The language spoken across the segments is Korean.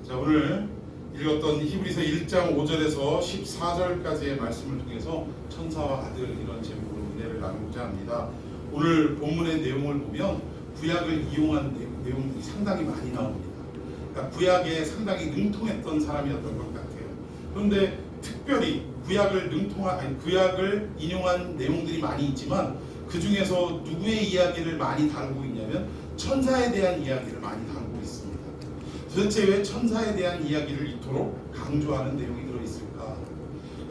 자, 오늘 읽었던 히브리서 1장 5절에서 14절까지의 말씀을 통해서 천사와 아들 이런 제목으로 은혜를 나누고자 합니다. 오늘 본문의 내용을 보면 구약을 이용한 내용이 상당히 많이 나옵니다. 그러니까 구약에 상당히 능통했던 사람이었던 것 같아요. 그런데 특별히 구약을 인용한 내용들이 많이 있지만 그 중에서 누구의 이야기를 많이 다루고 있냐면 천사에 대한 이야기를 많이 다루고 있습니다. 도대체 왜 천사에 대한 이야기를 이토록 강조하는 내용이 들어있을까?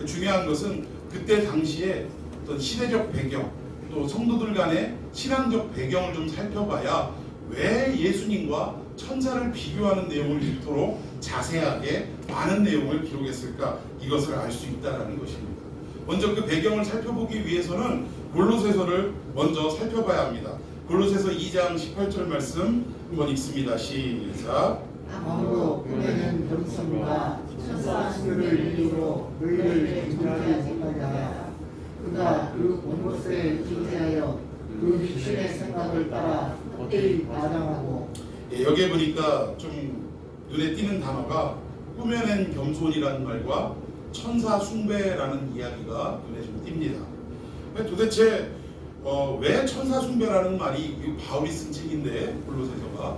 중요한 것은 그때 당시에 어떤 시대적 배경, 또 성도들 간의 신앙적 배경을 좀 살펴봐야 왜 예수님과 천사를 비교하는 내용을 이토록 자세하게 많은 내용을 기록했을까? 이것을 알 수 있다는 것입니다. 먼저 그 배경을 살펴보기 위해서는 골로새서를 먼저 살펴봐야 합니다. 골로새서 2장 18절 말씀 한번 읽습니다. 시작. 아무도 보내는 겸손과 천사 수를 이유로 너희를 중요하지 못하냐. 그가 그 본 것을 기대하여 그 귀신의 생각을 따라 헛되이 과장하고. 여기에 보니까 좀 눈에 띄는 단어가 꾸며낸 겸손이라는 말과 천사 숭배라는 이야기가 눈에 좀 띕니다. 도대체 왜 천사 숭배라는 말이 바울이 쓴 책인데 골로새서가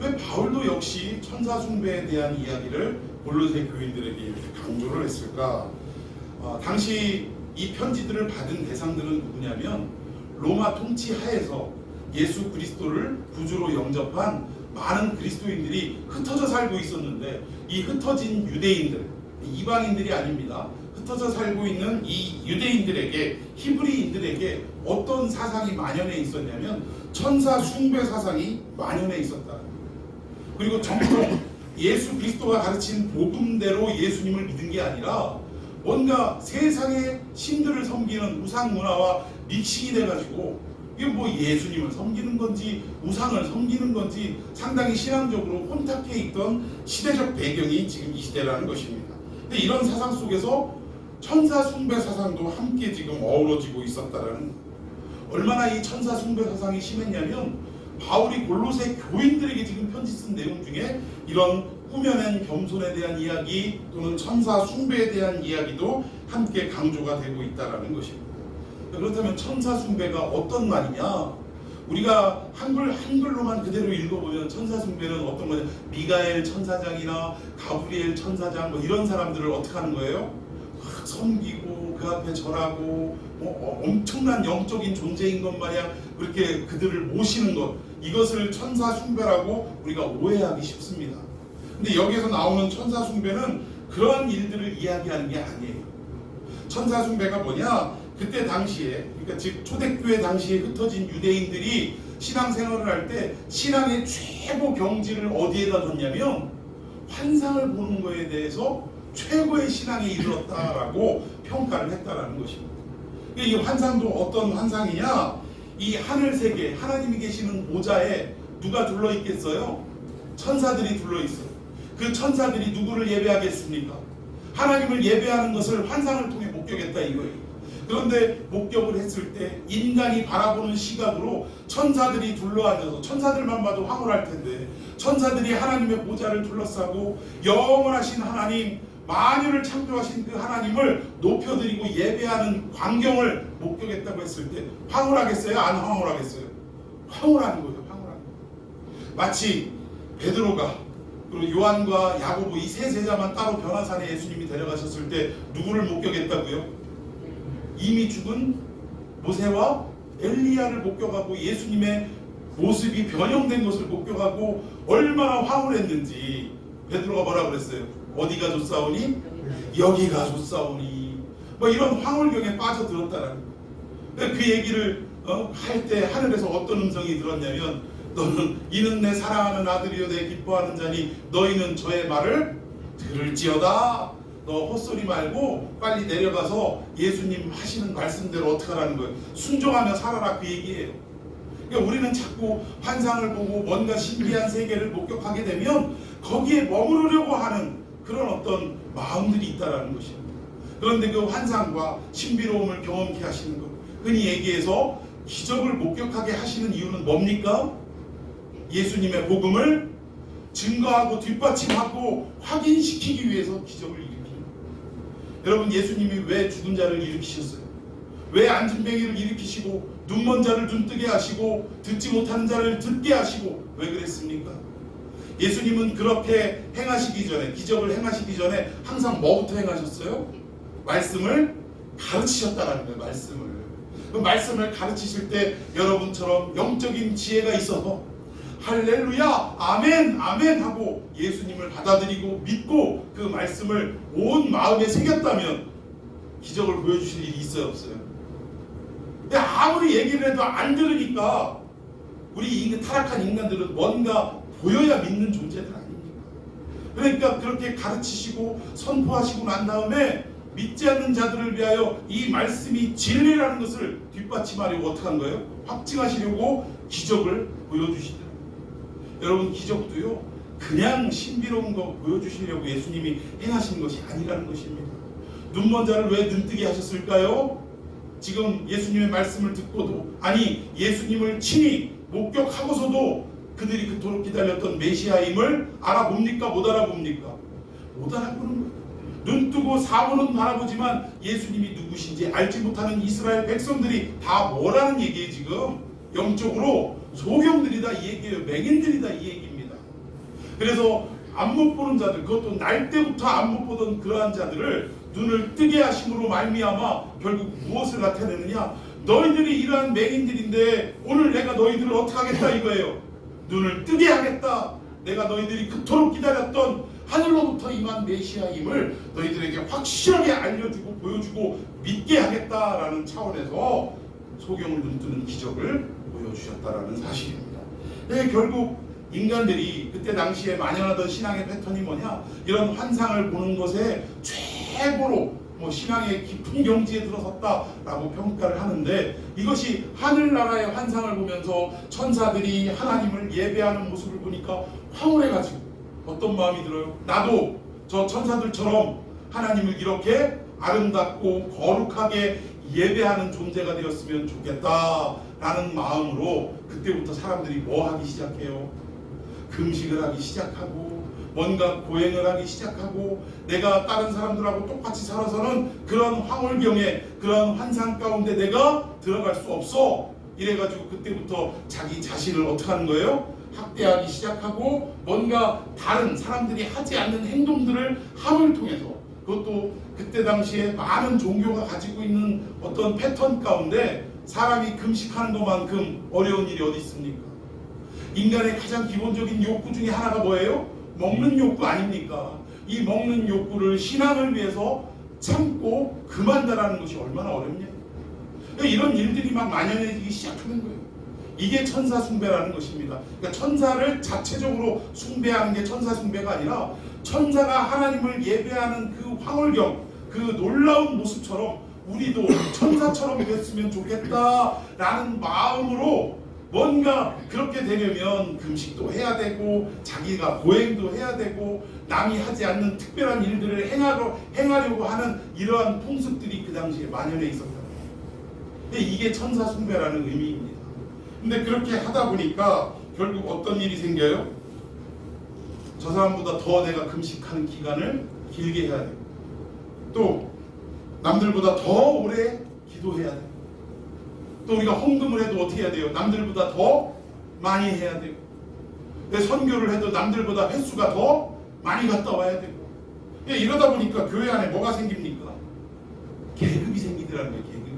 왜 바울도 역시 천사 숭배에 대한 이야기를 골로새 교인들에게 이렇게 강조를 했을까? 당시 이 편지들을 받은 대상들은 누구냐면 로마 통치 하에서 예수 그리스도를 구주로 영접한 많은 그리스도인들이 흩어져 살고 있었는데 이 흩어진 유대인들, 이방인들이 아닙니다. 흩어져 살고 있는 이 유대인들에게, 히브리인들에게 어떤 사상이 만연해 있었냐면 천사 숭배 사상이 만연해 있었다. 그리고 정말 예수 그리스도가 가르친 복음대로 예수님을 믿은 게 아니라 뭔가 세상의 신들을 섬기는 우상 문화와 믹싱이 돼가지고 이게 뭐 예수님을 섬기는 건지 우상을 섬기는 건지 상당히 신앙적으로 혼탁해 있던 시대적 배경이 지금 이 시대라는 것입니다. 근데 이런 사상 속에서 천사 숭배 사상도 함께 지금 어우러지고 있었다라는 거예요. 얼마나 이 천사 숭배 사상이 심했냐면 바울이 골로새 교인들에게 지금 편지 쓴 내용 중에 이런 꾸며낸 겸손에 대한 이야기 또는 천사 숭배에 대한 이야기도 함께 강조가 되고 있다는 것입니다. 그렇다면 천사 숭배가 어떤 말이냐? 우리가 한글로만 그대로 읽어보면 천사 숭배는 어떤 거냐? 미가엘 천사장이나 가브리엘 천사장 뭐 이런 사람들을 어떻게 하는 거예요? 막 섬기고 그 앞에 절하고 엄청난 영적인 존재인 것 마냥 그렇게 그들을 모시는 것, 이것을 천사 숭배라고 우리가 오해하기 쉽습니다. 근데 여기에서 나오는 천사 숭배는 그러한 일들을 이야기하는 게 아니에요. 천사 숭배가 뭐냐? 그때 당시에, 그러니까 즉 초대교회 당시에 흩어진 유대인들이 신앙생활을 할 때 신앙의 최고 경지를 어디에다 뒀냐면 환상을 보는 거에 대해서 최고의 신앙에 이르렀다라고 평가를 했다라는 것입니다. 이 환상도 어떤 환상이냐? 이 하늘 세계, 하나님이 계시는 보좌에 누가 둘러 있겠어요? 천사들이 둘러 있어요. 그 천사들이 누구를 예배하겠습니까? 하나님을 예배하는 것을 환상을 통해 목격했다 이거예요. 그런데 목격을 했을 때 인간이 바라보는 시각으로 천사들이 둘러앉아서, 천사들만 봐도 황홀할 텐데 천사들이 하나님의 보좌를 둘러싸고 영원하신 하나님, 만유를 창조하신 그 하나님을 높여드리고 예배하는 광경을 목격했다고 했을 때 황홀하겠어요? 안 황홀하겠어요? 황홀한 거예요. 황홀한 거예요. 마치 베드로가 그리고 요한과 야고보 이 세 제자만 따로 변화산에 예수님이 데려가셨을 때 누구를 목격했다고요? 이미 죽은 모세와 엘리야를 목격하고 예수님의 모습이 변형된 것을 목격하고 얼마나 황홀했는지 베드로가 뭐라 그랬어요? 어디가 좋사오니? 여기가 좋사오니. 뭐 이런 황홀경에 빠져들었다라는 거예요. 그 얘기를 할 때 하늘에서 어떤 음성이 들었냐면 너는 이는 내 사랑하는 아들이요 내 기뻐하는 자니 너희는 저의 말을 들을지어다. 너 헛소리 말고 빨리 내려가서 예수님 하시는 말씀대로 어떻게 하라는 거예요? 순종하며 살아라, 그 얘기예요. 그러니까 우리는 자꾸 환상을 보고 뭔가 신비한 세계를 목격하게 되면 거기에 머무르려고 하는 그런 어떤 마음들이 있다라는 것입니다. 그런데 그 환상과 신비로움을 경험케 하시는 것, 흔히 얘기해서 기적을 목격하게 하시는 이유는 뭡니까? 예수님의 복음을 증거하고 뒷받침하고 확인시키기 위해서 기적을 일으킵니다. 여러분, 예수님이 왜 죽은 자를 일으키셨어요? 왜 앉은뱅이를 일으키시고 눈먼 자를 눈뜨게 하시고 듣지 못하는 자를 듣게 하시고 왜 그랬습니까? 예수님은 그렇게 행하시기 전에, 기적을 행하시기 전에 항상 뭐부터 행하셨어요? 말씀을 가르치셨다는 거예요. 그 말씀을 가르치실 때 여러분처럼 영적인 지혜가 있어서 할렐루야 아멘 아멘 하고 예수님을 받아들이고 믿고 그 말씀을 온 마음에 새겼다면 기적을 보여주실 일이 있어요, 없어요? 근데 아무리 얘기를 해도 안 들으니까 우리 이 타락한 인간들은 뭔가 보여야 믿는 존재들 아닙니까? 그러니까 그렇게 가르치시고 선포하시고 난 다음에 믿지 않는 자들을 위하여 이 말씀이 진리라는 것을 뒷받침하려고 어떻게 한 거예요? 확증하시려고 기적을 보여주시더라고요. 여러분, 기적도요 그냥 신비로운 거 보여주시려고 예수님이 행하시는 것이 아니라는 것입니다. 눈먼 자를 왜 눈뜨게 하셨을까요? 지금 예수님의 말씀을 듣고도, 아니 예수님을 친히 목격하고서도 그들이 그토록 기다렸던 메시아임을 알아봅니까? 못 알아봅니까? 못 알아보는 거예요. 눈 뜨고 사고는 바라보지만 예수님이 누구신지 알지 못하는 이스라엘 백성들이 다 뭐라는 얘기예요? 지금 영적으로 소경들이다 이 얘기예요. 맹인들이다 이 얘기입니다. 그래서 안 못 보는 자들, 그것도 날 때부터 안 못 보던 그러한 자들을 눈을 뜨게 하심으로 말미암아 결국 무엇을 나타내느냐? 너희들이 이러한 맹인들인데 오늘 내가 너희들을 어떻게 하겠다 이거예요. 눈을 뜨게 하겠다. 내가 너희들이 그토록 기다렸던 하늘로부터 임한 메시아임을 너희들에게 확실하게 알려주고 보여주고 믿게 하겠다라는 차원에서 소경을 눈뜨는 기적을 보여주셨다라는 사실입니다. 네, 결국 인간들이 그때 당시에 만연하던 신앙의 패턴이 뭐냐? 이런 환상을 보는 것에 최고로 신앙의 깊은 경지에 들어섰다라고 평가를 하는데, 이것이 하늘나라의 환상을 보면서 천사들이 하나님을 예배하는 모습을 보니까 황홀해가지고 어떤 마음이 들어요? 나도 저 천사들처럼 하나님을 이렇게 아름답고 거룩하게 예배하는 존재가 되었으면 좋겠다라는 마음으로 그때부터 사람들이 뭐 하기 시작해요? 금식을 하기 시작하고 뭔가 고행을 하기 시작하고, 내가 다른 사람들하고 똑같이 살아서는 그런 황홀경에 그런 환상 가운데 내가 들어갈 수 없어. 이래가지고 그때부터 자기 자신을 어떻게 하는 거예요? 학대하기 시작하고 뭔가 다른 사람들이 하지 않는 행동들을 함을 통해서, 그것도 그때 당시에 많은 종교가 가지고 있는 어떤 패턴 가운데 사람이 금식하는 것만큼 어려운 일이 어디 있습니까? 인간의 가장 기본적인 욕구 중에 하나가 뭐예요? 먹는 욕구 아닙니까? 이 먹는 욕구를 신앙을 위해서 참고 금한다라는 것이 얼마나 어렵냐. 이런 일들이 막 만연해지기 시작하는 거예요. 이게 천사 숭배라는 것입니다. 그러니까 천사를 자체적으로 숭배하는 게 천사 숭배가 아니라 천사가 하나님을 예배하는 그 황홀경, 그 놀라운 모습처럼 우리도 천사처럼 됐으면 좋겠다라는 마음으로 뭔가 그렇게 되려면 금식도 해야 되고 자기가 고행도 해야 되고 남이 하지 않는 특별한 일들을 행하려고 하는 이러한 풍습들이 그 당시에 만연해 있었다. 근데 이게 천사 숭배라는 의미입니다. 근데 그렇게 하다 보니까 결국 어떤 일이 생겨요? 저 사람보다 더 내가 금식하는 기간을 길게 해야 되고, 또 남들보다 더 오래 기도해야 되고, 또 우리가 헌금을 해도 어떻게 해야 돼요? 남들보다 더 많이 해야 되고, 선교를 해도 남들보다 횟수가 더 많이 갔다 와야 되고, 이러다 보니까 교회 안에 뭐가 생깁니까? 계급이 생기더라는 거예요. 계급이.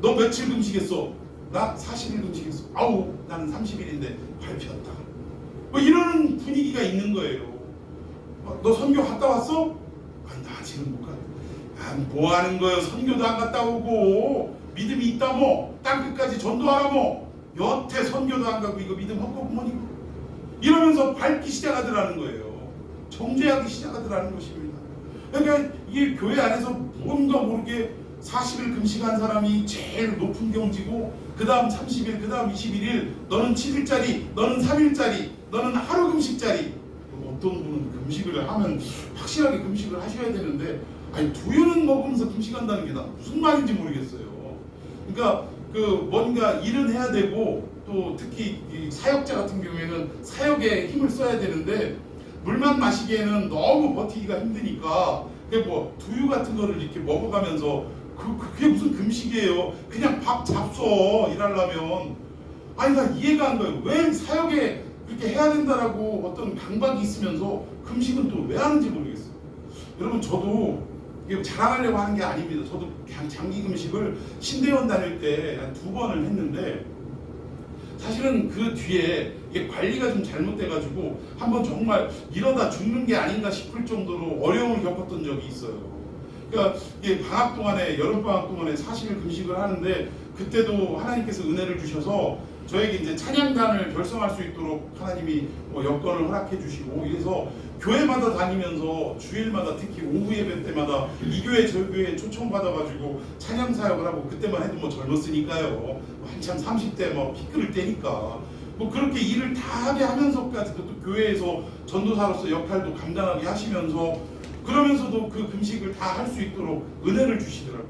너 며칠 금식했어? 나 40일 금식했어. 아우 나는 30일인데 발표했다. 이러는 분위기가 있는 거예요. 너 선교 갔다 왔어? 아니 나 지금 못 가. 뭐 하는 거예요? 선교도 안 갔다 오고 믿음이 있다 뭐 땅끝까지 전도하라 뭐 여태 선교도 안 가고 이거 믿음 헛것구머니 이러면서 밟기 시작하더라는 거예요. 정죄하기 시작하더라는 것입니다. 그러니까 이게 교회 안에서 뭔가 모르게 40일 금식한 사람이 제일 높은 경지고, 그 다음 30일, 그 다음 21일, 너는 7일짜리, 너는 3일짜리, 너는 하루 금식짜리. 어떤 분은 금식을 하면 확실하게 금식을 하셔야 되는데, 아니 두유는 먹으면서 금식한다는 게 나 무슨 말인지 모르겠어요. 그러니까 그 뭔가 일은 해야 되고 또 특히 이 사역자 같은 경우에는 사역에 힘을 써야 되는데 물만 마시기에는 너무 버티기가 힘드니까 그게 뭐 두유 같은 거를 이렇게 먹어가면서 그게 무슨 금식이에요. 그냥 밥 잡숴 일하려면. 아니 나 이해가 안 가요. 왜 사역에 그렇게 해야 된다라고 어떤 강박이 있으면서 금식은 또 왜 하는지 모르겠어요. 여러분 저도 이게 자랑하려고 하는 게 아닙니다. 저도 장기 금식을 신대원 다닐 때 한 2번을 했는데 사실은 그 뒤에 이게 관리가 좀 잘못돼가지고 한번 정말 이러다 죽는 게 아닌가 싶을 정도로 어려움을 겪었던 적이 있어요. 그러니까 이게 방학 동안에 여름 방학 동안에 40일 금식을 하는데 그때도 하나님께서 은혜를 주셔서 저에게 이제 찬양단을 결성할 수 있도록 하나님이 여건을 허락해 주시고 이래서 교회마다 다니면서 주일마다 특히 오후 예배 때마다 이 교회 저 교회에 초청받아가지고 찬양 사역을 하고 그때만 해도 뭐 젊었으니까요. 한참 30대 뭐 피 끓을 때니까 뭐 그렇게 일을 다 하게 하면서까지도 또 교회에서 전도사로서 역할도 감당하게 하시면서 그러면서도 그 금식을 다 할 수 있도록 은혜를 주시더라고요.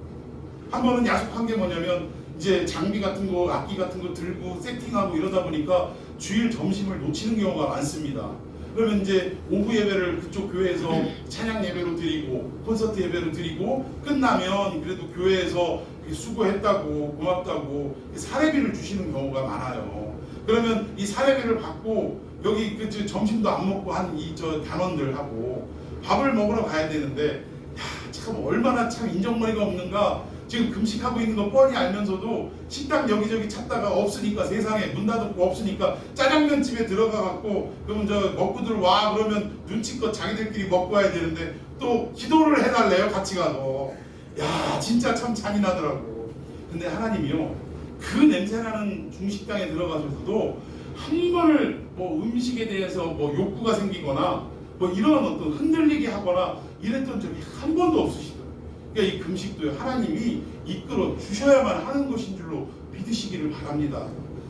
한 번은 약속한 게 뭐냐면 이제 장비 같은 거, 악기 같은 거 들고 세팅하고 이러다 보니까 주일 점심을 놓치는 경우가 많습니다. 그러면 이제 오후 예배를 그쪽 교회에서 찬양 예배로 드리고 콘서트 예배로 드리고 끝나면 그래도 교회에서 수고했다고 고맙다고 사례비를 주시는 경우가 많아요. 그러면 이 사례비를 받고 여기 그 점심도 안 먹고 한 이 저 단원들하고 밥을 먹으러 가야 되는데 참 얼마나 참 인정머리가 없는가. 지금 금식하고 있는 거 뻔히 알면서도 식당 여기저기 찾다가 없으니까 세상에 문 닫았고 없으니까 짜장면 집에 들어가 갖고 그러면 저 먹고들 와 그러면 눈치껏 자기들끼리 먹고 와야 되는데 또 기도를 해달래요. 같이 가서. 야 진짜 참 잔인하더라고. 근데 하나님이요 그 냄새나는 중식당에 들어가셔서도 한 번을 뭐 음식에 대해서 뭐 욕구가 생기거나 뭐 이런 어떤 흔들리게 하거나 이랬던 적이 한 번도 없으시더라고요. 그러니까 이 금식도요 하나님이 이끌어 주셔야만 하는 것인 줄로 믿으시기를 바랍니다.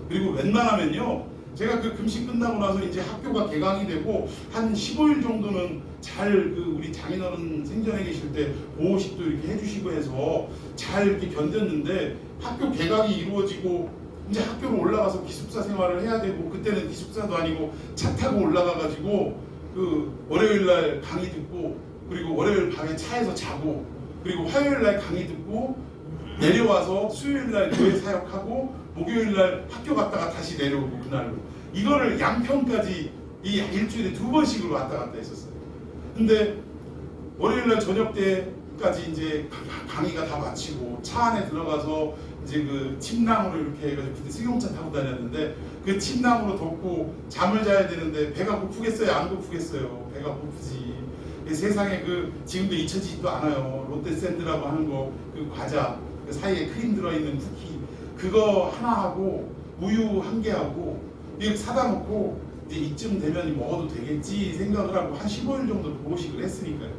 그리고 웬만하면요 제가 그 금식 끝나고 나서 이제 학교가 개강이 되고 한 15일 정도는 잘 그 우리 장인어른 생전에 계실 때 보호식도 이렇게 해주시고 해서 잘 이렇게 견뎠는데 학교 개강이 이루어지고 이제 학교로 올라가서 기숙사 생활을 해야 되고 그때는 기숙사도 아니고 차 타고 올라가가지고 그 월요일날 강의 듣고 그리고 월요일 밤에 차에서 자고 그리고 화요일날 강의 듣고 내려와서 수요일날 교회 사역하고 목요일날 학교 갔다가 다시 내려오고 그날로 이거를 양평까지 이 일주일에 2번씩으로 왔다 갔다 했었어요. 근데 월요일날 저녁 때까지 이제 강의가 다 마치고 차 안에 들어가서 이제 그 침낭으로 이렇게 해가지고 그때 승용차 타고 다녔는데 그 침낭으로 덮고 잠을 자야 되는데 배가 고프겠어요? 안 고프겠어요? 배가 고프지. 세상에 그 지금도 잊혀지지도 않아요. 롯데샌드라고 하는 거 그 과자 그 사이에 크림 들어있는 쿠키 그거 하나 하고 우유 1개 하고 이거 사다 놓고 이제 이쯤 되면 먹어도 되겠지 생각을 하고 한 15일 정도 보호식을 했으니까요.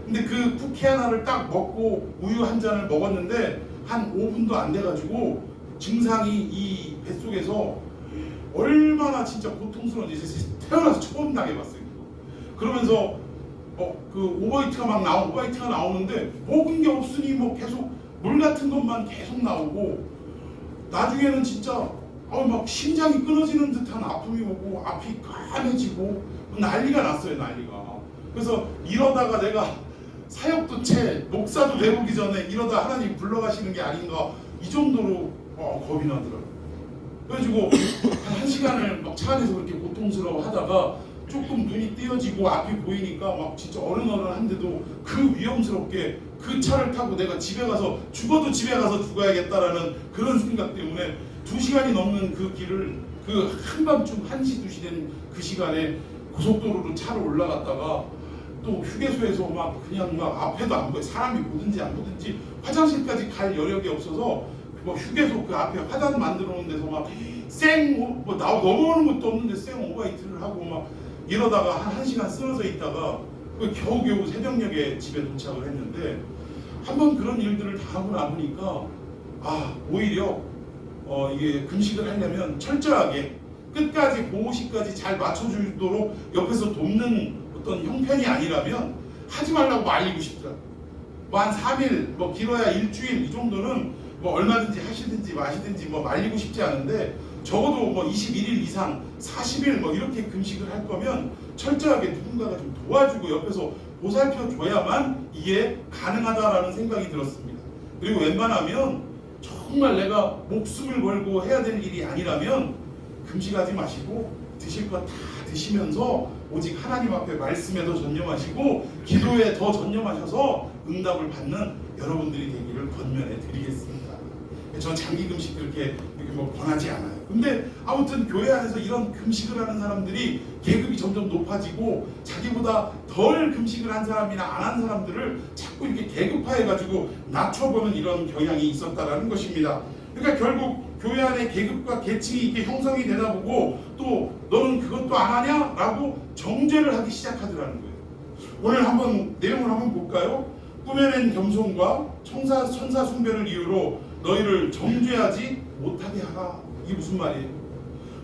근데 그 쿠키 하나를 딱 먹고 우유 1잔을 먹었는데 한 5분도 안 돼가지고 증상이 이 뱃속에서 얼마나 진짜 고통스러운지 태어나서 처음 당해봤어요. 그러면서 그 오버히트가 나오는데 먹은 게 없으니 뭐 계속 물 같은 것만 계속 나오고 나중에는 진짜 막 심장이 끊어지는 듯한 아픔이 오고 앞이 까매지고 난리가 났어요. 난리가. 그래서 이러다가 내가 사역도 채 목사도 되기 전에 이러다 하나님 불러가시는 게 아닌가 이 정도로 겁이 나더라고요. 그래가지고 한 1시간을 막 차 안에서 그렇게 고통스러워 하다가 조금 눈이 띄어지고 앞이 보이니까 막 진짜 어른어른한데도 그 위험스럽게 그 차를 타고 내가 집에 가서 죽어도 집에 가서 죽어야겠다라는 그런 생각 때문에 2시간이 넘는 그 길을 그 한밤중 1시 2시 된 그 시간에 고속도로로 차로 올라갔다가 또 휴게소에서 막 그냥 막 앞에도 안 보여 사람이 보든지 안 보든지 화장실까지 갈 여력이 없어서 뭐 휴게소 그 앞에 화단 만들어 놓은 데서 막 뭐 넘어오는 것도 없는데 생 오바이트를 하고 막 이러다가 한 1시간 쓰러져 있다가 겨우겨우 새벽녘에 집에 도착을 했는데 한번 그런 일들을 다 하고 나보니까 오히려 이게 금식을 하려면 철저하게 끝까지 보호식까지 잘 맞춰주도록 옆에서 돕는 어떤 형편이 아니라면 하지 말라고 말리고 싶더라고요. 뭐 한 3일 뭐 길어야 일주일 이 정도는 뭐 얼마든지 하시든지 마시든지 뭐 말리고 싶지 않은데 적어도 뭐 21일 이상 40일 뭐 이렇게 금식을 할 거면 철저하게 누군가가 좀 도와주고 옆에서 보살펴 줘야만 이게 가능하다라는 생각이 들었습니다. 그리고 웬만하면 정말 내가 목숨을 걸고 해야 될 일이 아니라면 금식하지 마시고 드실 거 다 드시면서 오직 하나님 앞에 말씀에 더 전념하시고 기도에 더 전념하셔서 응답을 받는 여러분들이 되기를 권면해 드리겠습니다. 저 장기 금식 그렇게 뭐 권하지 않아요. 근데 아무튼 교회 안에서 이런 금식을 하는 사람들이 계급이 점점 높아지고 자기보다 덜 금식을 한 사람이나 안 한 사람들을 자꾸 이렇게 계급화해가지고 낮춰보는 이런 경향이 있었다라는 것입니다. 그러니까 결국 교회 안에 계급과 계층이 이렇게 형성이 되다 보고 또 너는 그것도 안 하냐? 라고 정죄를 하기 시작하더라는 거예요. 오늘 한번 내용을 한번 볼까요? 꾸며낸 겸손과 천사 숭배를 이유로 너희를 정죄하지 못하게 하라. 이게 무슨 말이에요?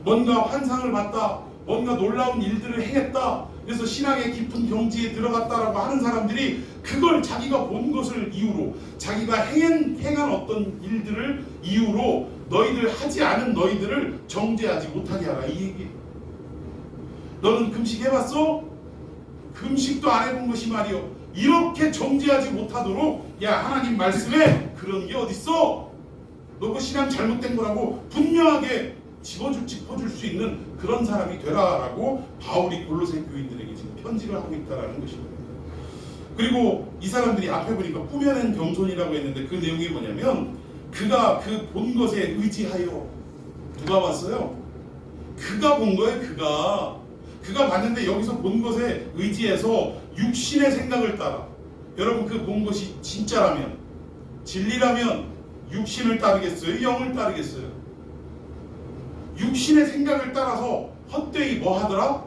뭔가 환상을 봤다, 뭔가 놀라운 일들을 행했다, 그래서 신앙의 깊은 경지에 들어갔다라고 하는 사람들이 그걸 자기가 본 것을 이유로, 자기가 행한 어떤 일들을 이유로 너희들 하지 않은 너희들을 정죄하지 못하게 하라. 이 얘기. 너는 금식 해봤어? 금식도 안 해본 것이 말이요. 이렇게 정죄하지 못하도록 야 하나님 말씀에 그런 게 어딨어? 너 그 신앙 잘못된 거라고 분명하게 짚어줄 수 있는 그런 사람이 되라라고 바울이 골로새 교인들에게 지금 편지를 하고 있다라는 것입니다. 그리고 이 사람들이 앞에 보니까 꾸며낸 겸손이라고 했는데 그 내용이 뭐냐면 그가 그 본 것에 의지하여 누가 봤어요? 그가 본 거예요. 그가 봤는데 여기서 본 것에 의지해서 육신의 생각을 따라 여러분 그 본 것이 진짜라면 진리라면 육신을 따르겠어요? 영을 따르겠어요? 육신의 생각을 따라서 헛되이 뭐 하더라?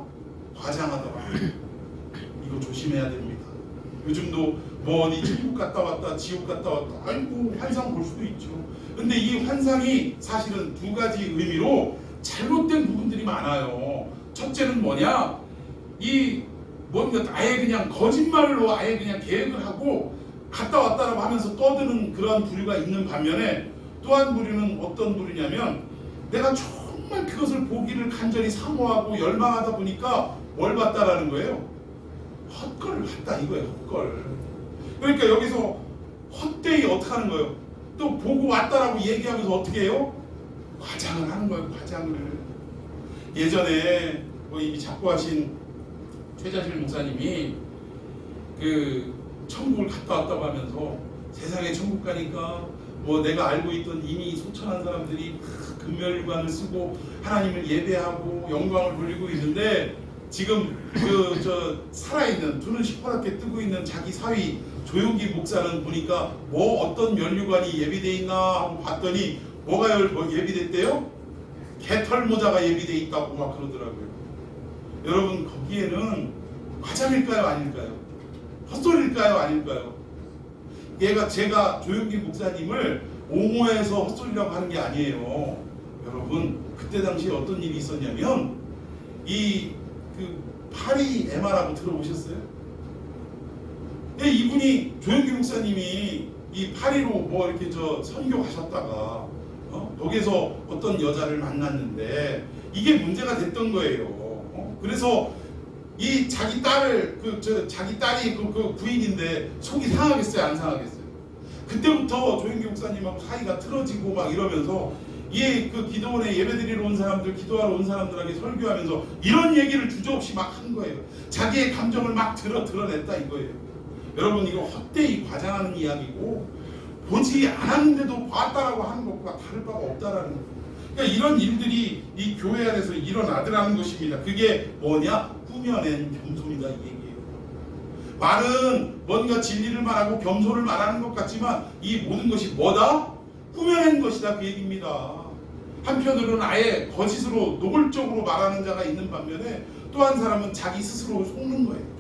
과장하더라. 이거 조심해야 됩니다. 요즘도 뭐 어디 천국 갔다 왔다 지옥 갔다 왔다 아이고 환상 볼 수도 있죠. 근데 이 환상이 사실은 두 가지 의미로 잘못된 부분들이 많아요. 첫째는 뭐냐? 이 뭔가 아예 그냥 거짓말로 아예 그냥 계획을 하고 갔다 왔다라고 하면서 떠드는 그런 부류가 있는 반면에 또 한 부류는 어떤 부류냐면 내가 정말 그것을 보기를 간절히 사모하고 열망하다 보니까 뭘 봤다라는 거예요? 헛걸을 봤다 이거예요. 헛걸. 그러니까 여기서 헛되이 어떻게 하는 거예요? 또 보고 왔다라고 얘기하면서 어떻게 해요? 과장을 하는 거예요. 과장을. 예전에 이미 작고하신 최자실 목사님이 그 천국을 갔다 왔다고 하면서 세상에 천국 가니까 뭐 내가 알고 있던 이미 소천한 사람들이 금멸유관을 쓰고 하나님을 예배하고 영광을 돌리고 있는데 지금 저 살아있는 두는 시퍼렇게 뜨고 있는 자기 사위 조용기 목사는 보니까 뭐 어떤 면류관이 예비돼 있나 하고 봤더니 뭐가 예비됐대요? 개털 모자가 예비돼 있다고 막 그러더라고요. 여러분 거기에는 과장일까요? 아닐까요? 헛소리일까요? 아닐까요? 제가 조용기 목사님을 옹호해서 헛소리라고 하는 게 아니에요. 여러분 그때 당시에 어떤 일이 있었냐면 그 파리 에마라고 들어보셨어요? 이분이 조용기 목사님이 이 파리로 뭐 이렇게 선교 가셨다가 거기에서 어떤 여자를 만났는데 이게 문제가 됐던 거예요. 그래서 이 자기 딸을 자기 딸이 그 부인인데 속이 상하겠어요? 안 상하겠어요? 그때부터 조용기 목사님하고 사이가 틀어지고 막 이러면서 그 기도원에 예배드리러 온 사람들, 기도하러 온 사람들에게 설교하면서 이런 얘기를 주저없이 막 한 거예요. 자기의 감정을 막 드러냈다 이거예요. 여러분 이거 헛되이 과장하는 이야기고 보지 않았는데도 봤다라고 하는 것과 다를 바가 없다라는 거예요. 그러니까 이런 일들이 이 교회 안에서 일어나더라는 것입니다. 그게 뭐냐? 꾸며낸 겸손이다 이 얘기예요. 말은 뭔가 진리를 말하고 겸손을 말하는 것 같지만 이 모든 것이 뭐다? 꾸며낸 것이다 그 얘기입니다. 한편으로는 아예 거짓으로 노골적으로 말하는 자가 있는 반면에 또 한 사람은 자기 스스로 속는 거예요.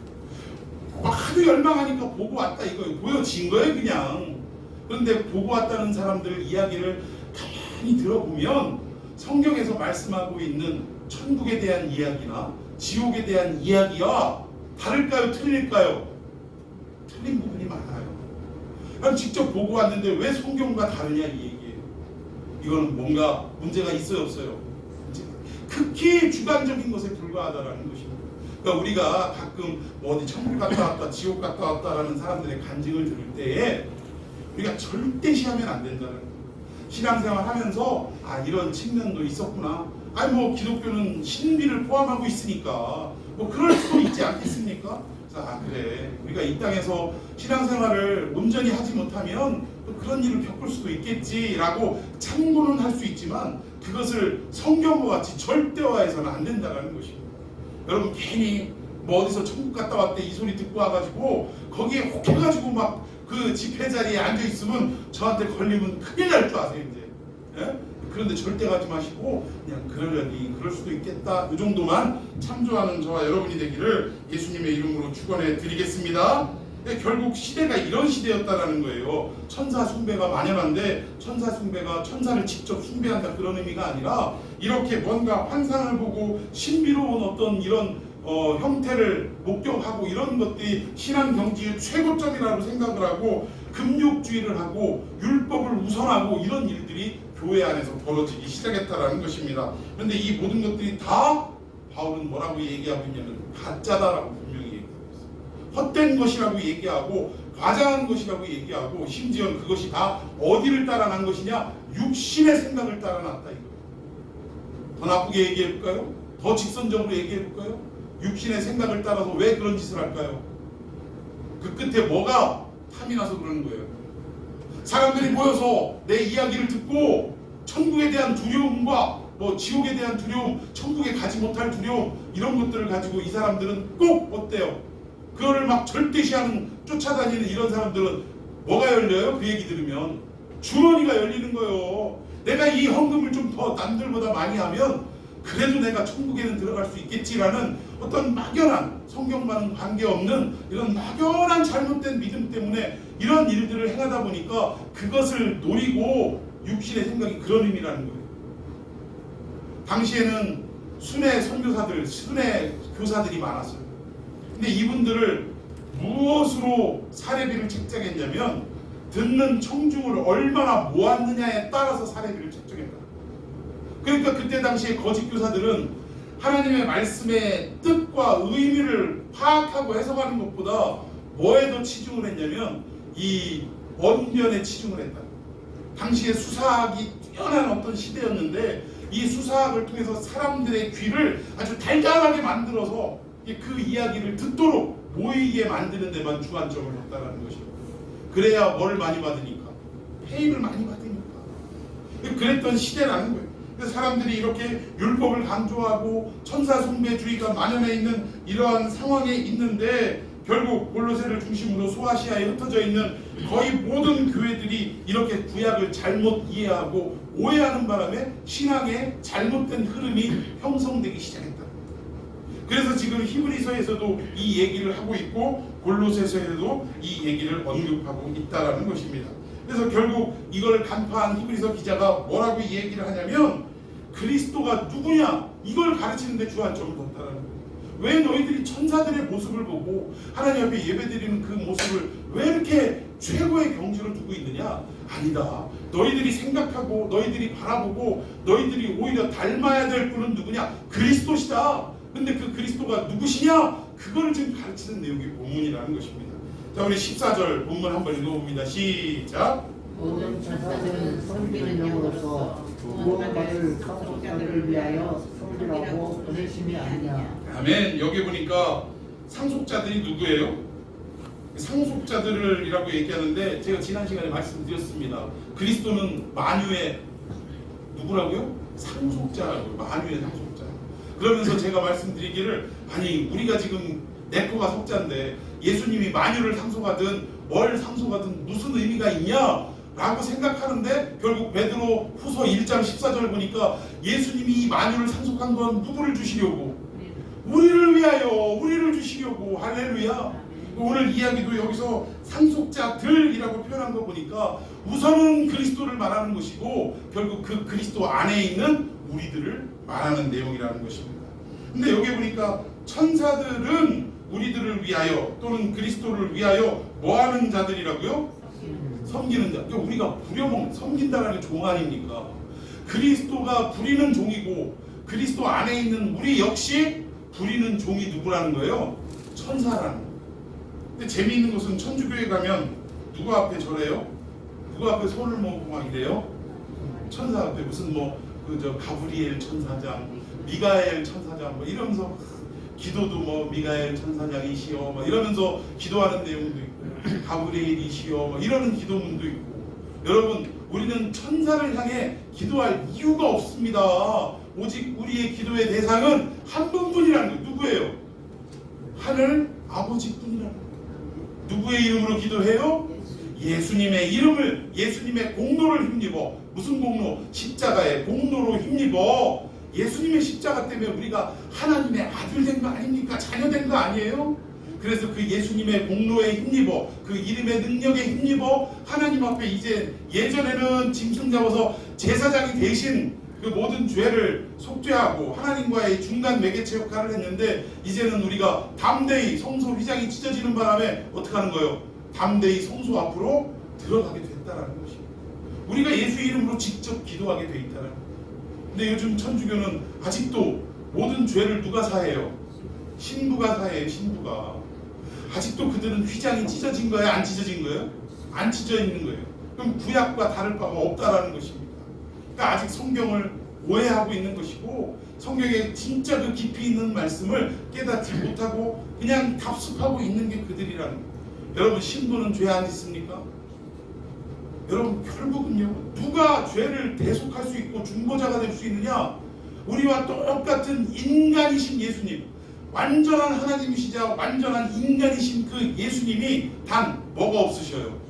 하도 열망하니까 보고 왔다 이거예요. 보여진 거예요 그냥. 그런데 보고 왔다는 사람들 이야기를 가만히 들어보면 성경에서 말씀하고 있는 천국에 대한 이야기나 지옥에 대한 이야기와 다를까요? 틀릴까요? 틀린 부분이 많아요. 난 직접 보고 왔는데 왜 성경과 다르냐 이 얘기예요. 이거는 뭔가 문제가 있어요 없어요? 극히 주관적인 것에 불과하다라는 것입니다. 그러니까 우리가 가끔 뭐 어디 천국 갔다 왔다 지옥 갔다 왔다라는 사람들의 간증을 들을 때에 우리가 절대 시하면 안 된다는 거예요. 신앙생활 하면서 아 이런 측면도 있었구나. 아니 뭐 기독교는 신비를 포함하고 있으니까 뭐 그럴 수도 있지 않겠습니까? 아 그래 우리가 이 땅에서 신앙생활을 온전히 하지 못하면 또 그런 일을 겪을 수도 있겠지라고 참고는 할 수 있지만 그것을 성경과 같이 절대화해서는 안 된다는 것입니다. 여러분 괜히 뭐 어디서 천국 갔다 왔대 이 소리 듣고 와가지고 거기에 혹해가지고 막 그 집회 자리에 앉아 있으면 저한테 걸리면 큰일 날 줄 아세요 이제. 예? 그런데 절대 가지 마시고 그냥 그러려니 그럴 수도 있겠다 이 정도만 참조하는 저와 여러분이 되기를 예수님의 이름으로 축원해 드리겠습니다. 결국 시대가 이런 시대였다라는 거예요. 천사 숭배가 만연한데 천사 숭배가 천사를 직접 숭배한다 그런 의미가 아니라 이렇게 뭔가 환상을 보고 신비로운 어떤 이런 형태를 목격하고 이런 것들이 신앙 경지의 최고점이라고 생각을 하고 금욕주의를 하고 율법을 우선하고 이런 일들이 교회 안에서 벌어지기 시작했다라는 것입니다. 그런데 이 모든 것들이 다 바울은 뭐라고 얘기하고 있냐면 가짜다라고 분명히 얘기하고 있어요. 헛된 것이라고 얘기하고 과장한 것이라고 얘기하고 심지어 그것이 다 어디를 따라난 것이냐 육신의 생각을 따라났다 이거예요. 더 나쁘게 얘기해볼까요? 더 직선적으로 얘기해볼까요? 육신의 생각을 따라서 왜 그런 짓을 할까요? 그 끝에 뭐가 탐이 나서 그러는 거예요. 사람들이 모여서 내 이야기를 듣고 천국에 대한 두려움과 뭐 지옥에 대한 두려움, 천국에 가지 못할 두려움 이런 것들을 가지고 이 사람들은 꼭 어때요? 그거를 막 절대시하는 쫓아다니는 이런 사람들은 뭐가 열려요? 그 얘기 들으면 주머니가 열리는 거예요. 내가 이 헌금을 좀 더 남들보다 많이 하면 그래도 내가 천국에는 들어갈 수 있겠지라는 어떤 막연한 성경과는 관계없는 이런 막연한 잘못된 믿음 때문에 이런 일들을 행하다 보니까 그것을 노리고 육신의 생각이 그런 의미라는 거예요. 당시에는 순회 선교사들, 순회 교사들이 많았어요. 근데 이분들을 무엇으로 사례비를 책정했냐면 듣는 청중을 얼마나 모았느냐에 따라서 사례비를 책정했다. 그러니까 그때 당시에 거짓 교사들은 하나님의 말씀의 뜻과 의미를 파악하고 해석하는 것보다 뭐에 더 치중을 했냐면 이 언변에 치중을 했다. 당시에 수사학이 뛰어난 어떤 시대였는데 이 수사학을 통해서 사람들의 귀를 아주 달달하게 만들어서 그 이야기를 듣도록 모이게 만드는 데만 주안점을 뒀다는 것이고 그래야 뭘 많이 받으니까 페임을 많이 받으니까 그랬던 시대라는 거예요. 그래서 사람들이 이렇게 율법을 강조하고 천사 숭배주의가 만연해 있는 이러한 상황에 있는데 결국 골로새를 중심으로 소아시아에 흩어져 있는 거의 모든 교회들이 이렇게 구약을 잘못 이해하고 오해하는 바람에 신앙의 잘못된 흐름이 형성되기 시작했다. 그래서 지금 히브리서에서도 이 얘기를 하고 있고 골로새서에도 이 얘기를 언급하고 있다라는 것입니다. 그래서 결국 이걸 간파한 히브리서 기자가 뭐라고 이 얘기를 하냐면 그리스도가 누구냐 이걸 가르치는데 주안점을 뒀다라는 거예요. 왜 너희들이 천사들의 모습을 보고 하나님 앞에 예배드리는 그 모습을 왜 이렇게 최고의 경지로 두고 있느냐? 아니다. 너희들이 생각하고 너희들이 바라보고 너희들이 오히려 닮아야 될 분은 누구냐? 그리스도시다. 근데 그 그리스도가 누구시냐? 그거를 지금 가르치는 내용이 본문이라는 것입니다. 자, 우리 14절 본문 한번 읽어봅니다. 시작. 모든 천사들은 섬기는 영으로서 구원받을 상속자들을 위하여 섬기라고 보내심이 아니냐. 아멘. 여기 보니까 상속자들이 누구예요? 상속자들이라고 얘기하는데 제가 지난 시간에 말씀드렸습니다. 그리스도는 만유의 누구라고요? 상속자라고요. 만유의 상속자. 그러면서 제가 말씀드리기를 아니 우리가 지금 내 거가 속자인데 예수님이 만유를 상속하든 뭘 상속하든 무슨 의미가 있냐? 라고 생각하는데 결국 베드로 후서 1장 14절 보니까 예수님이 이 만유를 상속한 건 누구를 주시려고? 우리를 위하여 우리를 주시려고. 할렐루야. 오늘 이야기도 여기서 상속자들이라고 표현한 거 보니까 우선은 그리스도를 말하는 것이고 결국 그 그리스도 안에 있는 우리들을 말하는 내용이라는 것입니다. 근데 여기 보니까 천사들은 우리들을 위하여 또는 그리스도를 위하여 뭐하는 자들이라고요? 섬기는 자. 그러니까 우리가 부려먹는 섬긴다라는 게 종 아닙니까? 그리스도가 부리는 종이고 그리스도 안에 있는 우리 역시 부리는 종이 누구라는 거예요? 천사라는 거예요. 근데 재미있는 것은 천주교에 가면 누구 앞에 절해요? 누구 앞에 손을 모으고 막 이래요? 천사 앞에 무슨 그 가브리엘 천사장, 미가엘 천사장 뭐 이러면서 기도도 미가엘 천사장이시여 뭐 이러면서 기도하는 내용도 있고 가브리엘이시여 뭐 이러는 기도문도 있고. 여러분, 우리는 천사를 향해 기도할 이유가 없습니다. 오직 우리의 기도의 대상은 한 분뿐이라는 거예요. 누구예요? 하늘 아버지뿐이라는 거예요. 누구의 이름으로 기도해요? 예수님의 이름을, 예수님의 공로를 힘입어. 무슨 공로? 십자가의 공로로 힘입어. 예수님의 십자가 때문에 우리가 하나님의 아들 된 거 아닙니까? 자녀 된 거 아니에요? 그래서 그 예수님의 공로에 힘입어, 그 이름의 능력에 힘입어 하나님 앞에 이제, 예전에는 짐승 잡아서 제사장이 대신 그 모든 죄를 속죄하고 하나님과의 중간 매개체 역할을 했는데, 이제는 우리가 담대히 성소 휘장이 찢어지는 바람에 어떻게 하는 거예요? 담대히 성소 앞으로 들어가게 됐다라는 것입니다. 우리가 예수 이름으로 직접 기도하게 돼 있다는 거예요. 근데 요즘 천주교는 아직도 모든 죄를 누가 사해요? 신부가 사해요. 신부가. 아직도 그들은 휘장이 찢어진 거예요? 안 찢어진 거예요? 안 찢어 있는 거예요. 그럼 구약과 다를 바가 없다라는 것입니다. 그러니까 아직 성경을 오해하고 있는 것이고, 성경에 진짜 그 깊이 있는 말씀을 깨닫지 못하고 그냥 답습하고 있는 게 그들이라는 거예요. 여러분, 신부는 죄 안 짓습니까? 여러분, 결국은요, 누가 죄를 대속할 수 있고 중보자가 될 수 있느냐? 우리와 똑같은 인간이신 예수님, 완전한 하나님이시자 완전한 인간이신 그 예수님이 단 뭐가 없으셔요?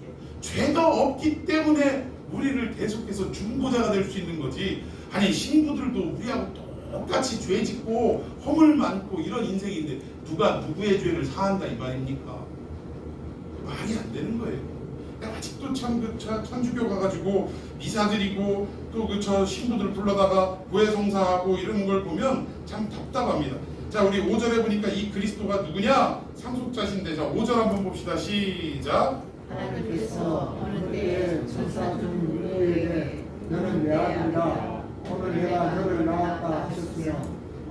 죄가 없기 때문에 우리를 대속해서 중보자가 될 수 있는 거지. 아니, 신부들도 우리하고 똑같이 죄 짓고 허물 많고 이런 인생인데 누가 누구의 죄를 사한다 이 말입니까? 말이 안 되는 거예요. 아직도 참 천주교 가가지고 미사 드리고 또 신부들 불러다가 고해성사하고 이러는 걸 보면 참 답답합니다. 자, 우리 5절에 보니까 이 그리스도가 누구냐? 상속자신데, 자 5절 한번 봅시다. 시작. 하나님께서 어느 때에 천사 중 누구에게 너는 내 아들이라 오늘 내가 너를 낳았다 하셨으며,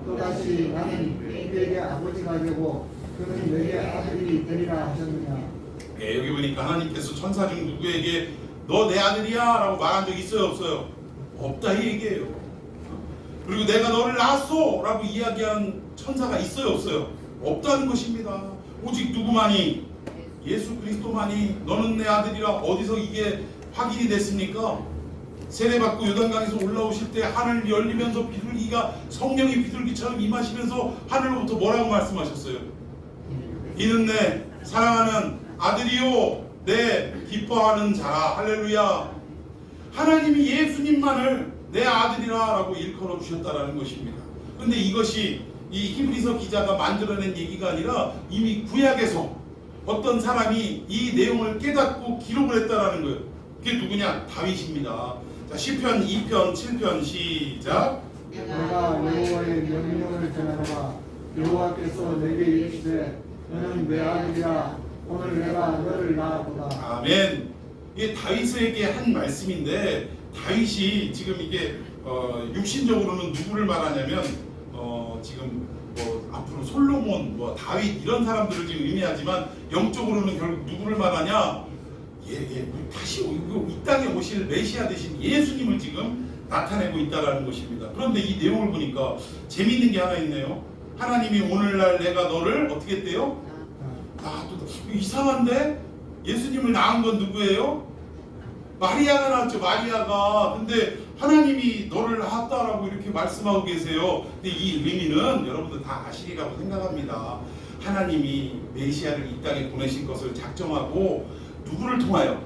또다시 나는 그에게 아버지가 되고 그는 내게 아들이 되리라 하셨느냐. 네, 여기 보니까 하나님께서 천사 중 누구에게 너 내 아들이야 라고 말한 적 있어요? 없어요? 없다 이 얘기예요. 그리고 내가 너를 낳았어 라고 이야기한 천사가 있어요? 없어요? 없다는 것입니다. 오직 누구만이? 예수 그리스도만이 너는 내 아들이라. 어디서 이게 확인이 됐습니까? 세례받고 요단강에서 올라오실 때 하늘 열리면서 비둘기가, 성령이 비둘기처럼 임하시면서 하늘로부터 뭐라고 말씀하셨어요? 이는 내 사랑하는 아들이요 내 기뻐하는 자라. 할렐루야. 하나님이 예수님만을 내 아들이라 라고 일컬어 주셨다라는 것입니다. 그런데 이것이 이 히브리서 기자가 만들어낸 얘기가 아니라 이미 구약에서 어떤 사람이 이 내용을 깨닫고 기록을 했다라는 거예요. 그게 누구냐? 다윗입니다. 자, 시편 2편 7편 시작. 내가 여호와의 명령을 전하노라. 여호와께서 내게 이르시되 너는 내 아들이라 오늘 내가 너를 낳았도다. 아멘. 이게 다윗에게 한 말씀인데, 다윗이 지금 이게 육신적으로는 누구를 말하냐면 지금 앞으로 솔로몬, 다윗 이런 사람들을 지금 의미하지만 영적으로는 결국 누구를 말하냐? 다시 이 땅에 오실 메시아 되신 예수님을 지금 나타내고 있다라는 것입니다. 그런데 이 내용을 보니까 재미있는 게 하나 있네요. 하나님이 오늘날 내가 너를 어떻게 했대요? 또 이상한데? 예수님을 낳은 건 누구예요? 마리아가 낳았죠. 마리아가. 근데 하나님이 너를 낳았다라고 이렇게 말씀하고 계세요. 근데 이 의미는 여러분들 다 아시리라고 생각합니다. 하나님이 메시아를 이 땅에 보내신 것을 작정하고 누구를 통하여?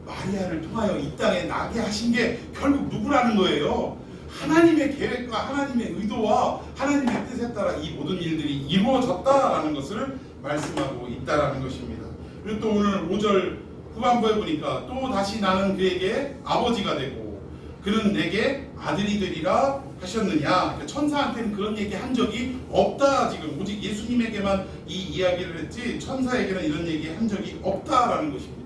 마리아를 통하여 이 땅에 나게 하신 게 결국 누구라는 거예요? 하나님의 계획과 하나님의 의도와 하나님의 뜻에 따라 이 모든 일들이 이루어졌다라는 것을 말씀하고 있다라는 것입니다. 그리고 또 오늘 5절 후반부에 보니까 또 다시 나는 그에게 아버지가 되고 그는 내게 아들이 되리라 하셨느냐. 그러니까 천사한테는 그런 얘기 한 적이 없다. 지금 오직 예수님에게만 이 이야기를 했지 천사에게는 이런 얘기 한 적이 없다라는 것입니다.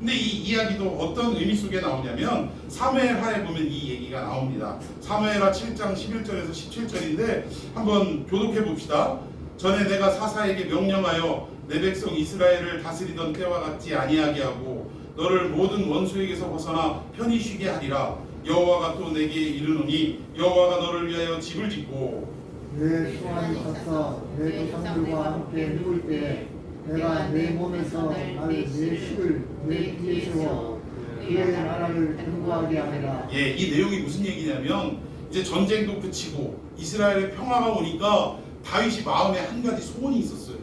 근데 이 이야기도 어떤 의미 속에 나오냐면 사무엘하에 보면 이 얘기가 나옵니다. 사무엘하 7장 11절에서 17절인데 한번 교독해 봅시다. 전에 내가 사사에게 명령하여 내 백성 이스라엘을 다스리던 때와 같지 아니하게 하고 너를 모든 원수에게서 벗어나 편히 쉬게 하리라. 여호와가 또 내게 이르노니 여호와가 너를 위하여 집을 짓고 내 수완이 섰어 내 조상들과 함께 누울 때에 내가 내 몸에서 날 내 식을 내 뒤에 세워 그의 나라를 견고하게 하리라. 예, 이 내용이 무슨 얘기냐면 이제 전쟁도 그치고 이스라엘의 평화가 오니까 다윗이 마음에 한 가지 소원이 있었어요.